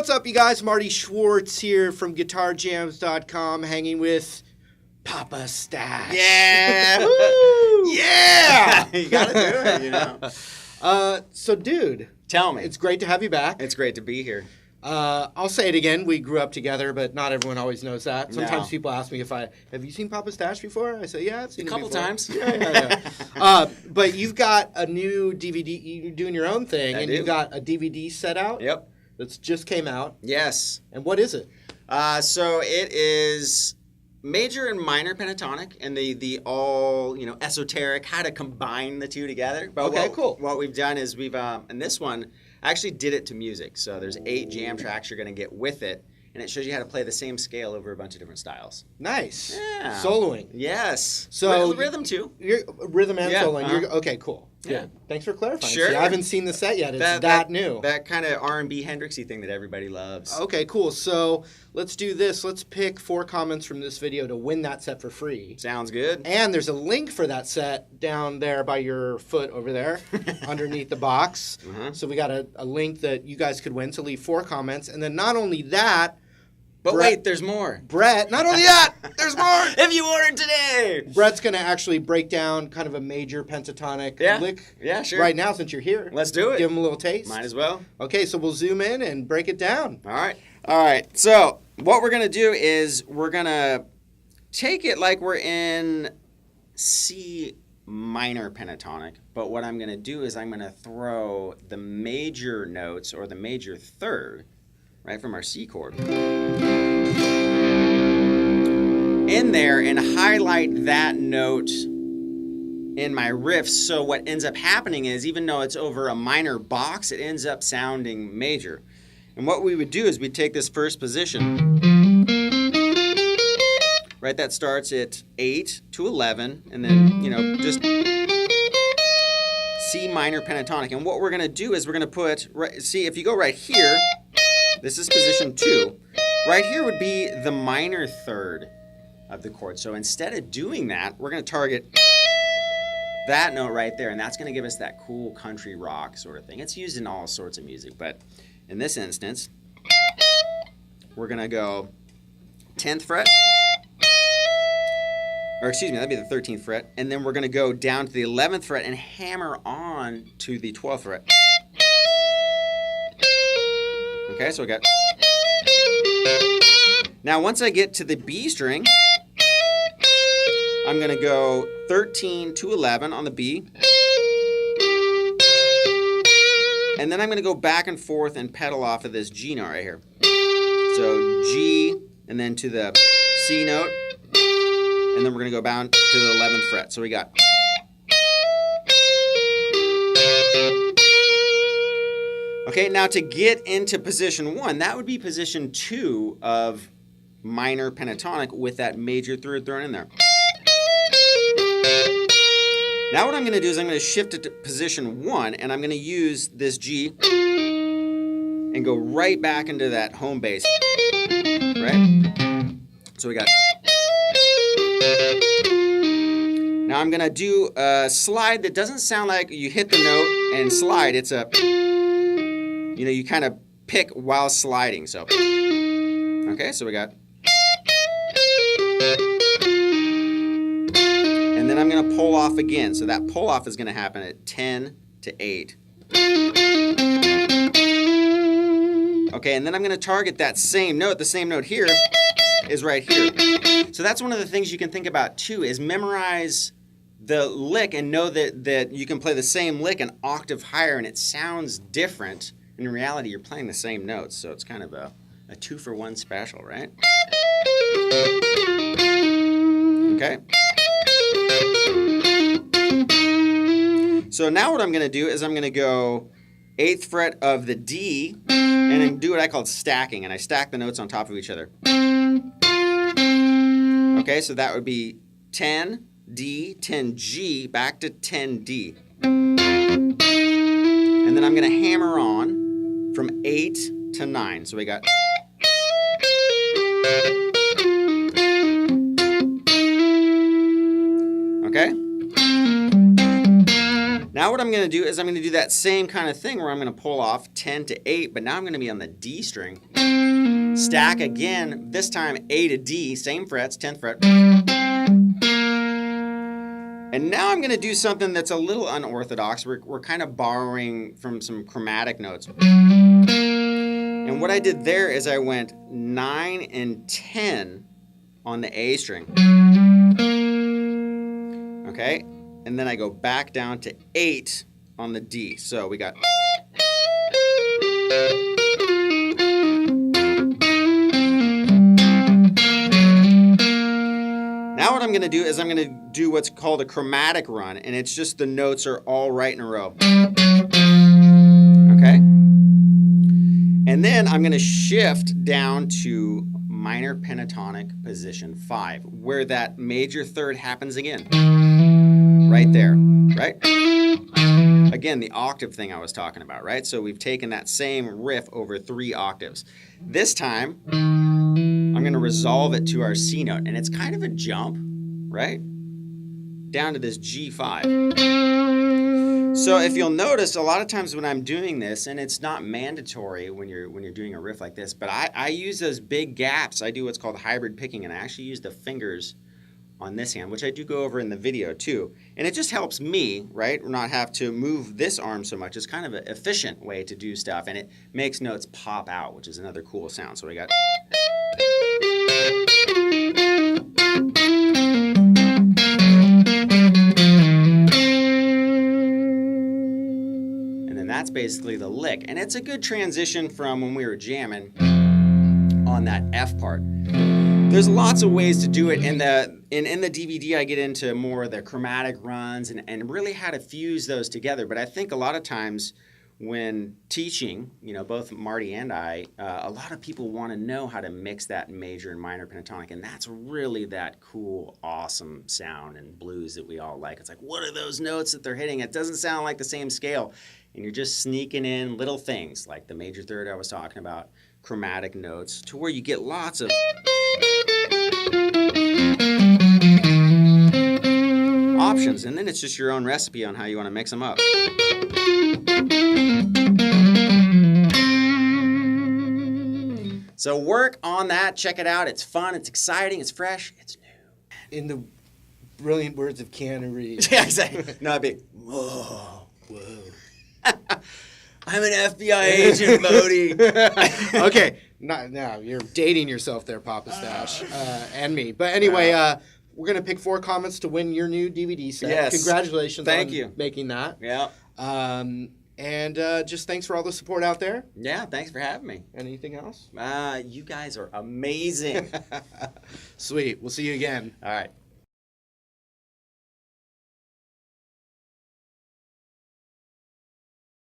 What's up, you guys? Marty Schwartz here from GuitarJams.com, hanging with Papa Stash. Yeah! Woo! Yeah! You gotta do it, you know. So, dude. Tell me. It's great to have you back. It's great to be here. I'll say it again. We grew up together, but not everyone always knows that. Sometimes No. people ask me have you seen Papa Stash before? I say, yeah, I've seen A him couple before. times. Yeah. But you've got a new DVD. You're doing your own thing, I and do. you've got a DVD set out. Yep. That's just came out. Yes. And what is it? So it is major and minor pentatonic, and the all, esoteric, how to combine the two together. But Okay, cool. What we've done is in this one, I actually did it to music. So there's 8 jam tracks you're going to get with it, and it shows you how to play the same scale over a bunch of different styles. Nice. Yeah. Soloing. Yes. So rhythm too. You're rhythm and Yeah, soloing. Okay, cool. Yeah. Good. Thanks for clarifying. Sure. See, I haven't seen the set yet. It's that new. That kind of R&B Hendrixy thing that everybody loves. Okay, cool. So let's do this. Let's pick 4 comments from this video to win that set for free. Sounds good. And there's a link for that set down there by your foot over there underneath the box. Uh-huh. So we got a link that you guys could win. So leave 4 comments. And then not only that, But wait, there's more. Brett, not only that, there's more. If you ordered today. Brett's going to actually break down kind of a major pentatonic lick Yeah, sure. right now since you're here. Let's do it. Give him a little taste. Might as well. Okay, so we'll zoom in and break it down. All right. So what we're going to do is we're going to take it like we're in C minor pentatonic. But what I'm going to do is I'm going to throw the major notes or the major third right from our C chord in there and highlight that note in my riff. So what ends up happening is even though it's over a minor box, it ends up sounding major. And what we would do is we'd take this first position, right, that starts at 8 to 11, and then, just C minor pentatonic. And what we're going to do is we're going to put, see, if you go right here, this is position 2. Right here would be the minor third of the chord. So instead of doing that, we're going to target that note right there, and that's going to give us that cool country rock sort of thing. It's used in all sorts of music, but in this instance, we're going to go 10th fret, or excuse me, that'd be the 13th fret, and then we're going to go down to the 11th fret and hammer on to the 12th fret. Okay, so we got... Now, once I get to the B string, I'm going to go 13 to 11 on the B. And then I'm going to go back and forth and pedal off of this G note right here. So G, and then to the C note. And then we're going to go down to the 11th fret. So we got... Okay, now to get into position 1, that would be position 2 of minor pentatonic with that major third thrown in there. Now what I'm going to do is I'm going to shift it to position 1, and I'm going to use this G and go right back into that home bass. Right? So we got... Now I'm going to do a slide that doesn't sound like you hit the note and slide. It's a... you kind of pick while sliding. So, okay, so we got... And then I'm going to pull off again. So that pull off is going to happen at 10 to 8. Okay, and then I'm going to target that same note. The same note here is right here. So that's one of the things you can think about too, is memorize the lick and know that you can play the same lick an octave higher and it sounds different. In reality, you're playing the same notes, so it's kind of a 2-for-1 special, right? Okay. So now what I'm going to do is I'm going to go 8th fret of the D and then do what I call stacking, and I stack the notes on top of each other. Okay, so that would be 10, D, 10, G, back to 10, D. And then I'm going to hammer on from 8 to 9. So we got... Okay? Now Now what I'm going to do is I'm going to do that same kind of thing where I'm going to pull off 10 to 8, but now I'm going to be on the D string. Stack again, this time A to D, same frets, 10th fret. And now I'm going to do something that's a little unorthodox. We're kind of borrowing from some chromatic notes. And what I did there is I went 9 and 10 on the A string. Okay? And then I go back down to 8 on the D. So we got... Now what I'm going to do is I'm going to do what's called a chromatic run, and it's just the notes are all right in a row. Okay? And then I'm going to shift down to minor pentatonic position 5, where that major third happens again. Right there, right? Again, the octave thing I was talking about, right? So we've taken that same riff over 3 octaves. This time, I'm going to resolve it to our C note, and it's kind of a jump, right? Down to this G5. So if you'll notice, a lot of times when I'm doing this, and it's not mandatory when you're doing a riff like this, but I use those big gaps. I do what's called hybrid picking, and I actually use the fingers on this hand, which I do go over in the video too. And it just helps me, right, not have to move this arm so much. It's kind of an efficient way to do stuff, and it makes notes pop out, which is another cool sound. So we got... And then that's basically the lick. And it's a good transition from when we were jamming on that F part. There's lots of ways to do it. In the DVD, I get into more of the chromatic runs and really how to fuse those together. But I think a lot of times when teaching, both Marty and I, a lot of people want to know how to mix that major and minor pentatonic. And that's really that cool, awesome sound and blues that we all like. It's like, what are those notes that they're hitting? It doesn't sound like the same scale. And you're just sneaking in little things like the major third I was talking about, chromatic notes, to where you get lots of options, and then it's just your own recipe on how you want to mix them up. So work on that, check it out. It's fun, it's exciting, it's fresh, it's new. In the brilliant words of Keanu Reeves. Yeah, exactly. No, it'd be, whoa. I'm an FBI agent, Bodie. Okay, now you're dating yourself there, Papa Stash, and me. But anyway, we're gonna pick 4 comments to win your new DVD set. Yes. Congratulations Thank on you. making that. Yeah. And just thanks for all the support out there. Yeah, thanks for having me. Anything else? You guys are amazing. Sweet. We'll see you again. All right.